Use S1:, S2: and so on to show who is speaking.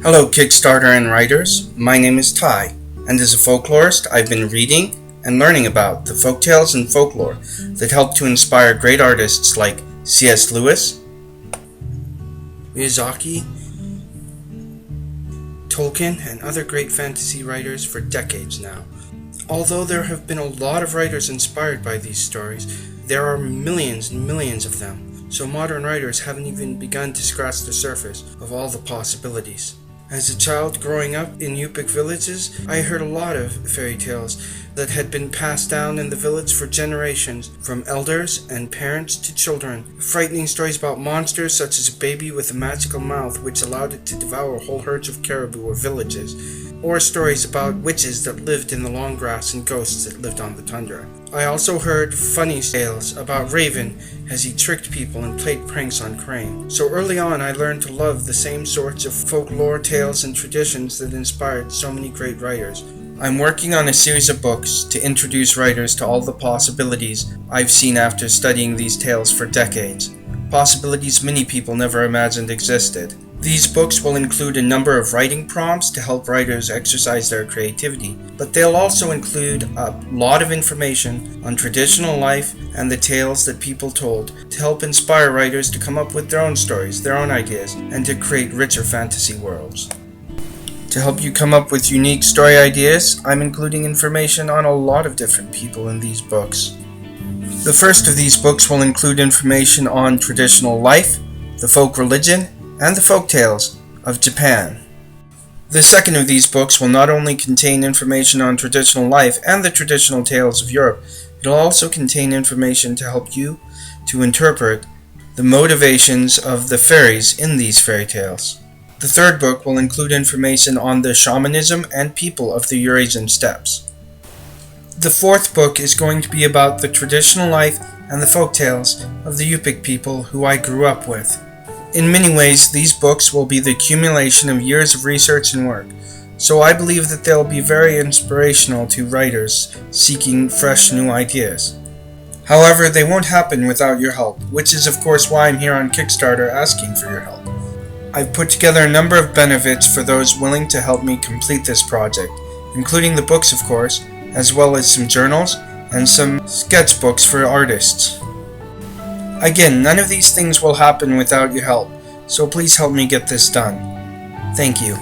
S1: Hello Kickstarter and writers, my name is Ty, and as a folklorist I've been reading and learning about the folktales and folklore that help to inspire great artists like C.S. Lewis, Miyazaki, Tolkien, and other great fantasy writers for decades now. Although there have been a lot of writers inspired by these stories, there are millions and millions of them, so modern writers haven't even begun to scratch the surface of all the possibilities. As a child growing up in Yupik villages, I heard a lot of fairy tales that had been passed down in the village for generations, from elders and parents to children. Frightening stories about monsters such as a baby with a magical mouth which allowed it to devour whole herds of caribou or villages, or stories about witches that lived in the long grass and ghosts that lived on the tundra. I also heard funny tales about Raven as he tricked people and played pranks on Crane. So early on I learned to love the same sorts of folklore tales and traditions that inspired so many great writers. I'm working on a series of books to introduce writers to all the possibilities I've seen after studying these tales for decades. Possibilities many people never imagined existed. These books will include a number of writing prompts to help writers exercise their creativity, but they'll also include a lot of information on traditional life and the tales that people told to help inspire writers to come up with their own stories, their own ideas, and to create richer fantasy worlds. To help you come up with unique story ideas, I'm including information on a lot of different people in these books. The first of these books will include information on traditional life, the folk religion, and the folk tales of Japan. The second of these books will not only contain information on traditional life and the traditional tales of Europe, it will also contain information to help you to interpret the motivations of the fairies in these fairy tales. The third book will include information on the shamanism and people of the Eurasian steppes. The fourth book is going to be about the traditional life and the folk tales of the Yupik people who I grew up with. In many ways, these books will be the accumulation of years of research and work, so I believe that they'll be very inspirational to writers seeking fresh new ideas. However, they won't happen without your help, which is of course why I'm here on Kickstarter asking for your help. I've put together a number of benefits for those willing to help me complete this project, including the books of course, as well as some journals and some sketchbooks for artists. Again, none of these things will happen without your help, so please help me get this done. Thank you.